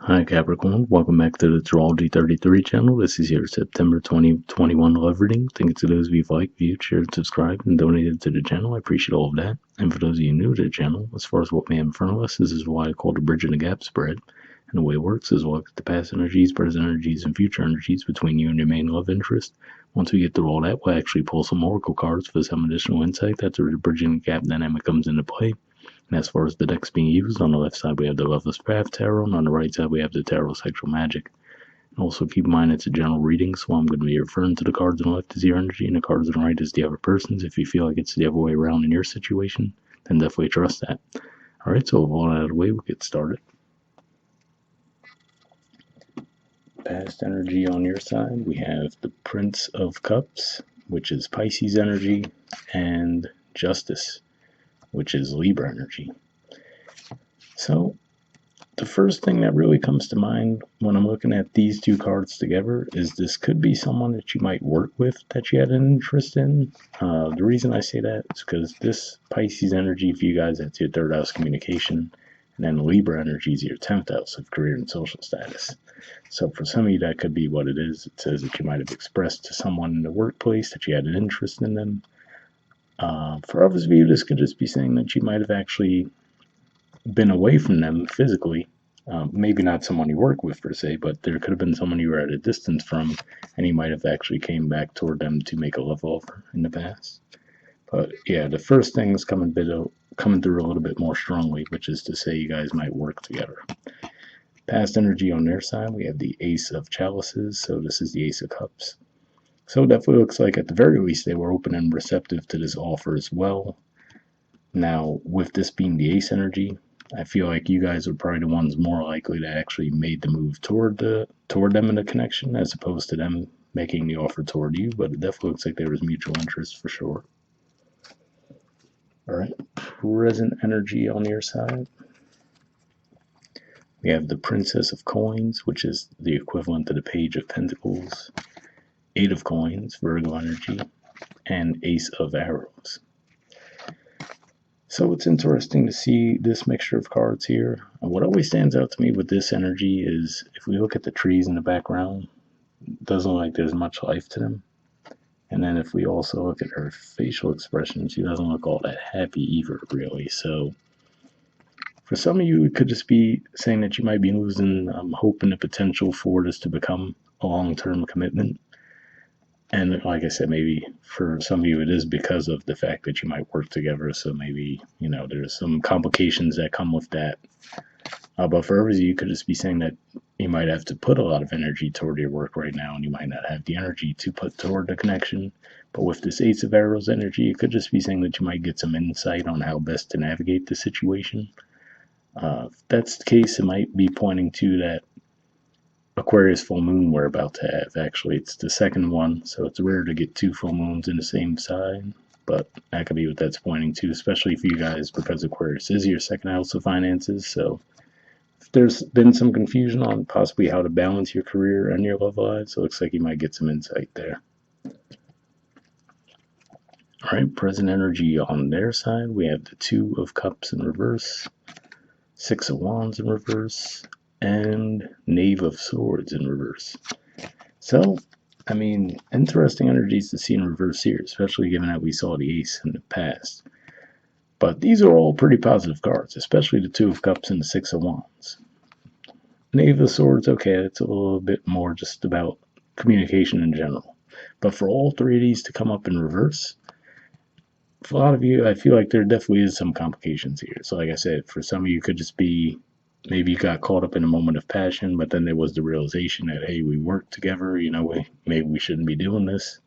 Hi Capricorn, welcome back to the Astrology 33 channel. This is your September 2021 love reading. Thank you to those of you who've liked, viewed, shared, subscribed, and donated to the channel. I appreciate all of that. And for those of you new to the channel, as far as what we have in front of us, this is what I call the bridge and the gap spread. And the way it works is we'll look at the past energies, present energies, and future energies between you and your main love interest. Once we get through all that, we'll actually pull some oracle cards for some additional insight. That's where the bridge and the gap dynamic comes into play. And as far as the decks being used, on the left side we have the Loveless Path Tarot, and on the right side we have the Tarot Sexual Magic. And also keep in mind it's a general reading, so I'm going to be referring to the cards on the left as your energy, and the cards on the right as the other person's. If you feel like it's the other way around in your situation, then definitely trust that. Alright, so with all that out of the way, we'll get started. Past energy on your side, we have the Prince of Cups, which is Pisces energy, and Justice, which is Libra energy. So, the first thing that really comes to mind when I'm looking at these two cards together is this could be someone that you might work with that you had an interest in. The reason I say that is because this Pisces energy for you guys, that's your third house communication, and then Libra energy is your 10th house of career and social status. So for some of you, that could be what it is. It says that you might have expressed to someone in the workplace that you had an interest in them. For others of you, this could just be saying that you might have actually been away from them physically. Maybe not someone you work with per se, but there could have been someone you were at a distance from, and you might have actually came back toward them to make a love offer in the past. But yeah, the first thing is coming through a little bit more strongly, which is to say you guys might work together. Past energy on their side, we have the Ace of Chalices, so this is the Ace of Cups. So it definitely looks like at the very least they were open and receptive to this offer as well. Now, with this being the Ace energy, I feel like you guys are probably the ones more likely to actually made the move toward them in the connection, as opposed to them making the offer toward you. But it definitely looks like there was mutual interest for sure. All right, present energy on your side. We have the Princess of Coins, which is the equivalent to the Page of Pentacles, Eight of Coins, Virgo energy, and Ace of Arrows. So it's interesting to see this mixture of cards here. And what always stands out to me with this energy is if we look at the trees in the background, it doesn't look like there's much life to them. And then if we also look at her facial expression, she doesn't look all that happy either, really. So for some of you, it could just be saying that you might be losing hope and the potential for this to become a long-term commitment. And like I said, maybe for some of you it is because of the fact that you might work together. So maybe, there's some complications that come with that. But for others, you could just be saying that you might have to put a lot of energy toward your work right now, and you might not have the energy to put toward the connection. But with this Ace of Arrows energy, it could just be saying that you might get some insight on how best to navigate the situation. If that's the case, it might be pointing to that Aquarius full moon we're about to have. Actually, it's the second one, so it's rare to get two full moons in the same sign, but that could be what that's pointing to, especially for you guys, because Aquarius is your second house of finances. So if there's been some confusion on possibly how to balance your career and your love lives, so it looks like you might get some insight there. All right, present energy on their side, we have the Two of Cups in reverse, Six of Wands in reverse, and Knave of Swords in reverse. So, interesting energies to see in reverse here, especially given that we saw the Ace in the past. But these are all pretty positive cards, especially the Two of Cups and the Six of Wands. Knave of Swords, okay, it's a little bit more just about communication in general. But for all three of these to come up in reverse, for a lot of you, I feel like there definitely is some complications here. So like I said, for some of you, it could just be maybe you got caught up in a moment of passion, but then there was the realization that, hey, we worked together, maybe we shouldn't be doing this.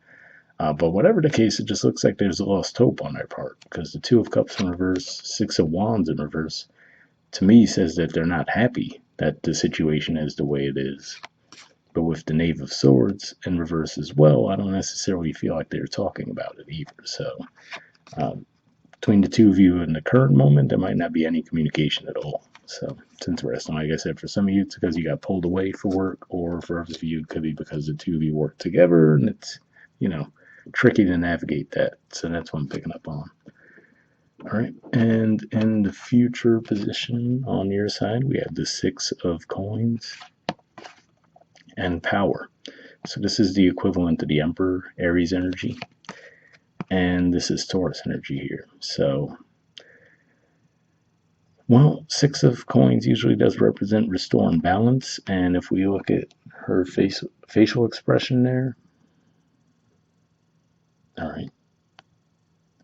But whatever the case, it just looks like there's a lost hope on their part, because the Two of Cups in reverse, Six of Wands in reverse, to me says that they're not happy that the situation is the way it is. But with the Knave of Swords in reverse as well, I don't necessarily feel like they're talking about it either. So between the two of you in the current moment, there might not be any communication at all. So it's interesting. Like I said, for some of you, it's because you got pulled away for work, or for others of you, it could be because the two of you work together, and it's, tricky to navigate that. So that's what I'm picking up on. All right, and in the future position on your side, we have the Six of Coins and Power. So this is the equivalent to the Emperor, Aries energy, and this is Taurus energy here. So, well, Six of Coins usually does represent restore and balance, and if we look at her facial expression there, all right,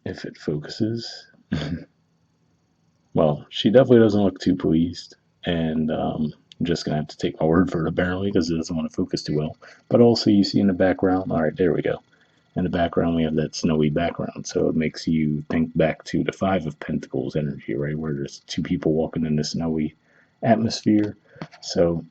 if it focuses, well, she definitely doesn't look too pleased, and I'm just gonna have to take my word for it apparently because it doesn't want to focus too well. But also, you see in the background, all right, there we go. In the background, we have that snowy background, so it makes you think back to the Five of Pentacles energy, right, where there's two people walking in the snowy atmosphere. So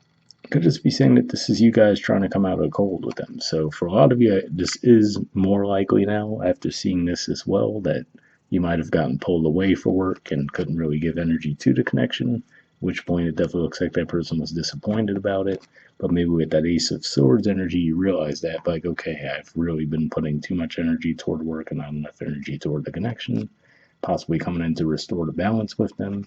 could just be saying that this is you guys trying to come out of the cold with them. So for a lot of you, this is more likely now after seeing this as well that you might have gotten pulled away for work and couldn't really give energy to the connection, at which point it definitely looks like that person was disappointed about it. But maybe with that Ace of Swords energy, you realize that, like, okay, I've really been putting too much energy toward work and not enough energy toward the connection, possibly coming in to restore the balance with them.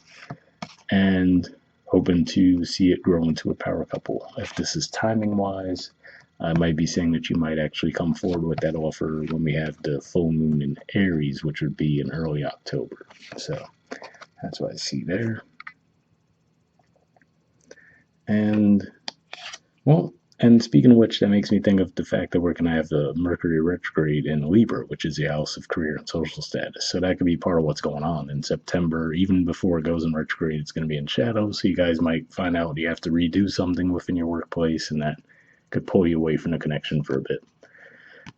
And hoping to see it grow into a power couple. If this is timing wise, I might be saying that you might actually come forward with that offer when we have the full moon in Aries, which would be in early October. So that's what I see there. And, well, and speaking of which, that makes me think of the fact that we're going to have the Mercury retrograde in Libra, which is the house of career and social status. So that could be part of what's going on in September. Even before it goes in retrograde, it's going to be in shadow. So you guys might find out you have to redo something within your workplace, and that could pull you away from the connection for a bit.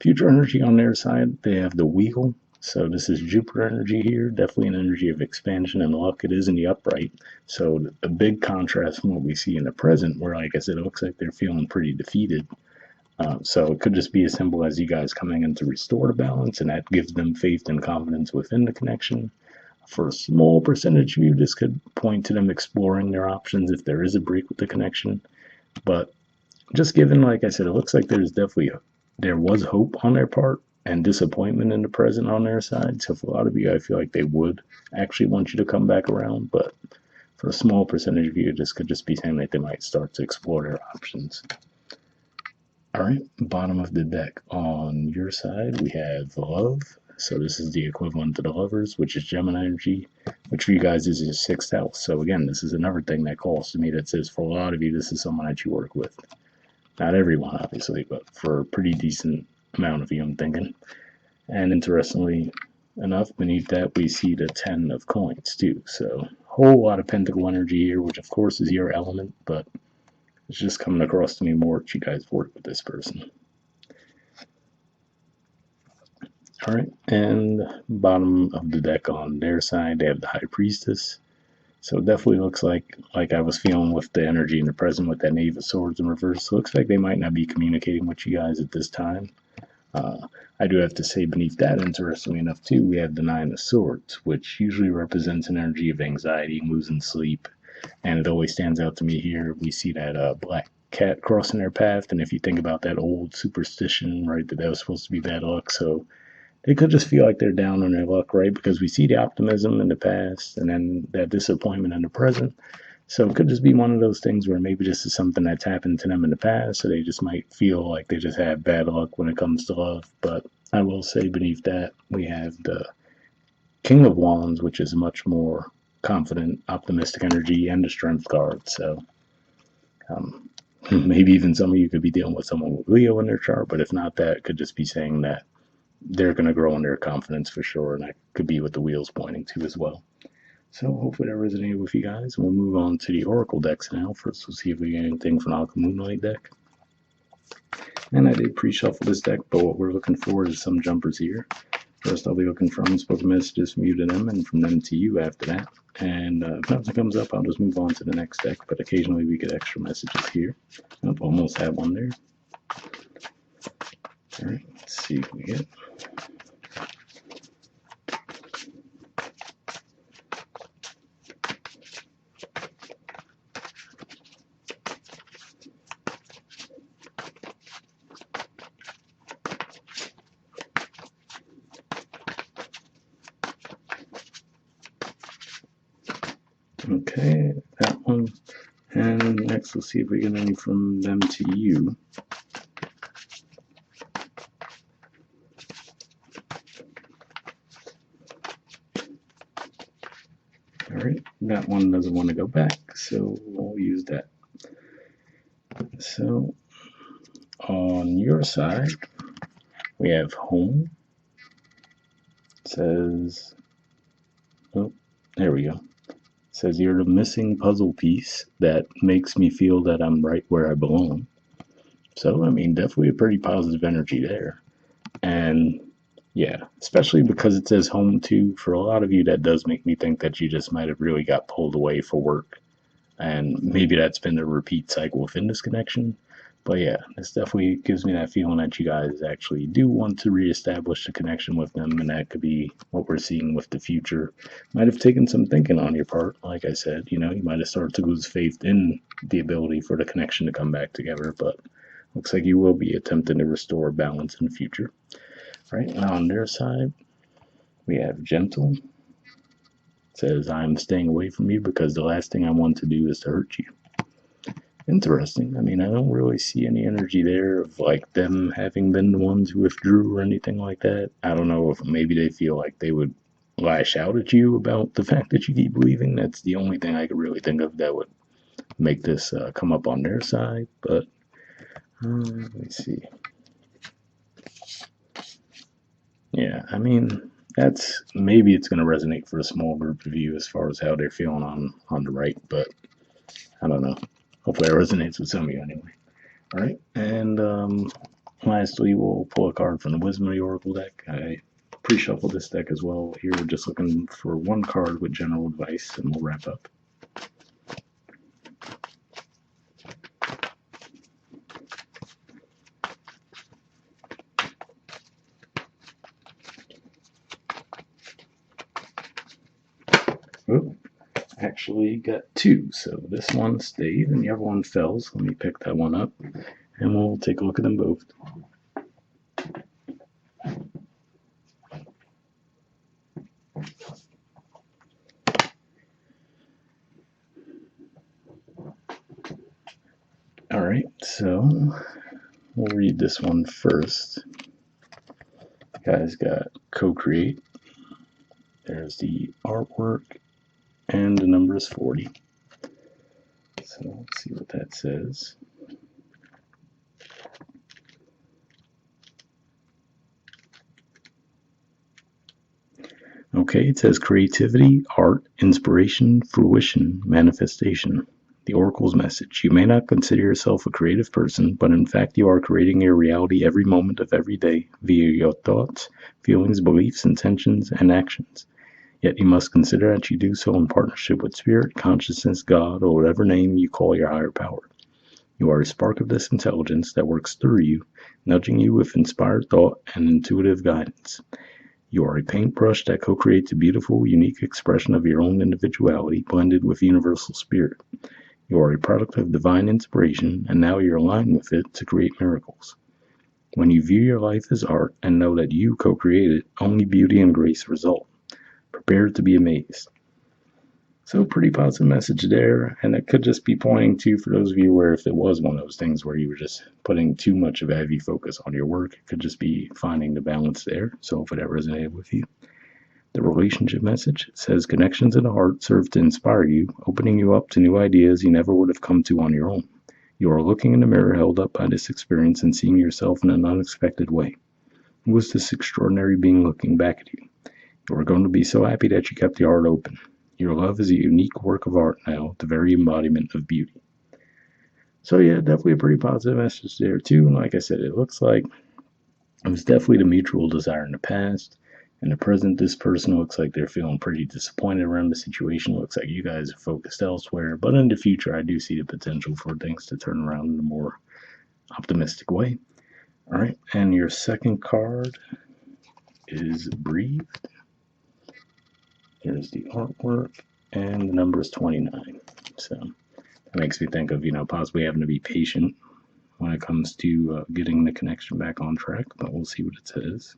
Future energy on their side, they have the Wheel. So this is Jupiter energy here, definitely an energy of expansion and luck. It is in the upright. So a big contrast from what we see in the present, where, like I said, it looks like they're feeling pretty defeated. So it could just be as simple as you guys coming in to restore the balance, and that gives them faith and confidence within the connection. For a small percentage of you, this could point to them exploring their options if there is a break with the connection. But just given, like I said, it looks like there was hope on their part and disappointment in the present on their side. So for a lot of you, I feel like they would actually want you to come back around. But for a small percentage of you, this could just be saying that they might start to explore their options. All right, bottom of the deck on your side, we have love. So this is the equivalent to the lovers, which is Gemini energy, which for you guys is your sixth house. So again, this is another thing that calls to me that says for a lot of you, this is someone that you work with. Not everyone, obviously, but for a pretty decent amount of you, I'm thinking. And interestingly enough, beneath that, we see the 10 of coins, too. So, a whole lot of pentacle energy here, which of course is your element, but it's just coming across to me more that you guys work with this person. All right, and bottom of the deck on their side, they have the High Priestess. So it definitely looks like I was feeling with the energy in the present with that Knave of Swords in reverse. So it looks like they might not be communicating with you guys at this time. I do have to say beneath that, interestingly enough, too, we have the Nine of Swords, which usually represents an energy of anxiety, losing sleep. And it always stands out to me here. We see that black cat crossing their path. And if you think about that old superstition, right, that was supposed to be bad luck. So they could just feel like they're down on their luck, right? Because we see the optimism in the past and then that disappointment in the present. So it could just be one of those things where maybe this is something that's happened to them in the past, so they just might feel like they just have bad luck when it comes to love. But I will say beneath that, we have the King of Wands, which is much more confident, optimistic energy, and the Strength card. So um, maybe even some of you could be dealing with someone with Leo in their chart, but if not that, it could just be saying that they're going to grow in their confidence for sure, and that could be what the wheel's pointing to as well. So hopefully that resonated with you guys. We'll move on to the Oracle decks now. First, we'll see if we get anything from the Moonlight deck. And I did pre-shuffle this deck, but what we're looking for is some jumpers here. First, I'll be looking for unspoken messages from you to them, and from them to you after that. And if nothing comes up, I'll just move on to the next deck. But occasionally we get extra messages here. Nope, almost had one there. All right, let's see what we get. Okay, that one. And next we'll see if we get any from them to you. Alright, that one doesn't want to go back, so we'll use that. So, on your side, we have home. It says, oh, there we go. It says, you're the missing puzzle piece that makes me feel that I'm right where I belong. So, I mean, definitely a pretty positive energy there. And yeah, especially because it says home too. For a lot of you, that does make me think that you just might have really got pulled away for work. And maybe that's been a repeat cycle within this connection. But yeah, this definitely gives me that feeling that you guys actually do want to reestablish the connection with them, and that could be what we're seeing with the future. Might have taken some thinking on your part, like I said. You might have started to lose faith in the ability for the connection to come back together, but looks like you will be attempting to restore balance in the future. Right now on their side, we have gentle. It says, I'm staying away from you because the last thing I want to do is to hurt you. Interesting. I mean, I don't really see any energy there of like them having been the ones who withdrew or anything like that. I don't know if maybe they feel like they would lash out at you about the fact that you keep leaving. That's the only thing I could really think of that would make this come up on their side. But let me see. Yeah, I mean, maybe it's going to resonate for a small group of you as far as how they're feeling on the right, but I don't know. Hopefully it resonates with some of you anyway. All right, and lastly, we'll pull a card from the Wisdom of the Oracle deck. I pre-shuffled this deck as well. Here we're just looking for one card with general advice, and we'll wrap up. Oh, actually got two, so this one stayed and the other one fell, so let me pick that one up, and we'll take a look at them both. All right, so we'll read this one first. The guy's got co-create. There's the artwork, and the number is 40. So let's see what that says. Okay, it says creativity, art, inspiration, fruition, manifestation. The Oracle's message. You may not consider yourself a creative person, but in fact you are creating your reality every moment of every day via your thoughts, feelings, beliefs, intentions, and actions. Yet you must consider that you do so in partnership with spirit, consciousness, God, or whatever name you call your higher power. You are a spark of this intelligence that works through you, nudging you with inspired thought and intuitive guidance. You are a paintbrush that co-creates a beautiful, unique expression of your own individuality blended with universal spirit. You are a product of divine inspiration, and now you're aligned with it to create miracles. When you view your life as art and know that you co-create it, only beauty and grace result. Prepare to be amazed. So pretty positive message there, and it could just be pointing to, for those of you where if it was one of those things where you were just putting too much of a heavy focus on your work, it could just be finding the balance there. So if it ever resonated with you. The relationship message says connections in the heart serve to inspire you, opening you up to new ideas you never would have come to on your own. You are looking in the mirror held up by this experience and seeing yourself in an unexpected way. Who is this extraordinary being looking back at you? You are going to be so happy that you kept the art open. Your love is a unique work of art now, the very embodiment of beauty. So yeah, definitely a pretty positive message there too. And like I said, it looks like it was definitely the mutual desire in the past. In the present, this person looks like they're feeling pretty disappointed around the situation. It looks like you guys are focused elsewhere. But in the future, I do see the potential for things to turn around in a more optimistic way. All right, and your second card is Breathe. There's the artwork, and the number is 29. So that makes me think of, possibly having to be patient when it comes to getting the connection back on track, but we'll see what it says.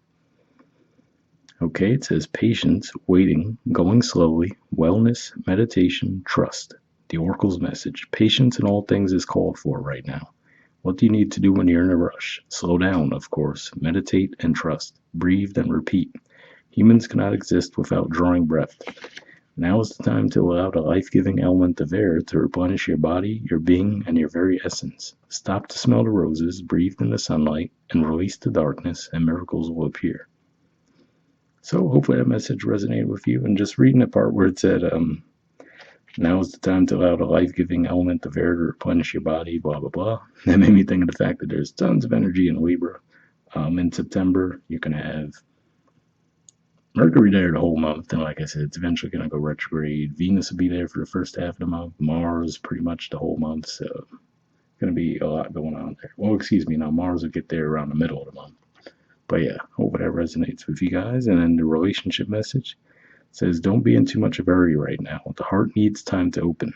Okay, it says patience, waiting, going slowly, wellness, meditation, trust. The Oracle's message. Patience in all things is called for right now. What do you need to do when you're in a rush? Slow down, of course. Meditate and trust. Breathe and repeat. Humans cannot exist without drawing breath. Now is the time to allow the life-giving element of air to replenish your body, your being, and your very essence. Stop to smell the roses, breathe in the sunlight, and release the darkness, and miracles will appear. So hopefully that message resonated with you. And just reading the part where it said, now is the time to allow the life-giving element of air to replenish your body, blah, blah, blah. That made me think of the fact that there's tons of energy in Libra. In September, you're going to have Mercury there the whole month, and like I said, it's eventually going to go retrograde. Venus will be there for the first half of the month. Mars pretty much the whole month, so going to be a lot going on there. Well, excuse me, now Mars will get there around the middle of the month. But yeah, hope that resonates with you guys. And then the relationship message says, don't be in too much of a hurry right now. The heart needs time to open.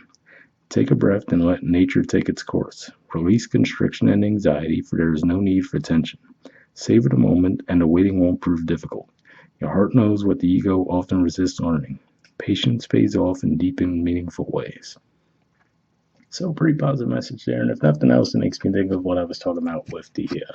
Take a breath and let nature take its course. Release constriction and anxiety, for there is no need for tension. Savor the moment, and the waiting won't prove difficult. Your heart knows what the ego often resists learning. Patience pays off in deep and meaningful ways. So, pretty positive message there. And if nothing else, it makes me think of what I was talking about with the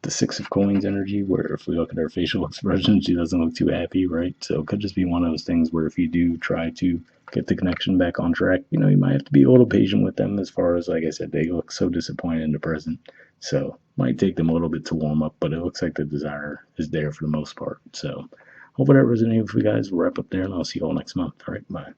Six of Coins energy, where if we look at her facial expression, she doesn't look too happy, right? So it could just be one of those things where if you do try to get the connection back on track, you might have to be a little patient with them as far as, like I said, they look so disappointed in the present. So might take them a little bit to warm up, but it looks like the desire is there for the most part. So hope that resonated with you guys. We'll wrap up there, and I'll see you all next month. All right, bye.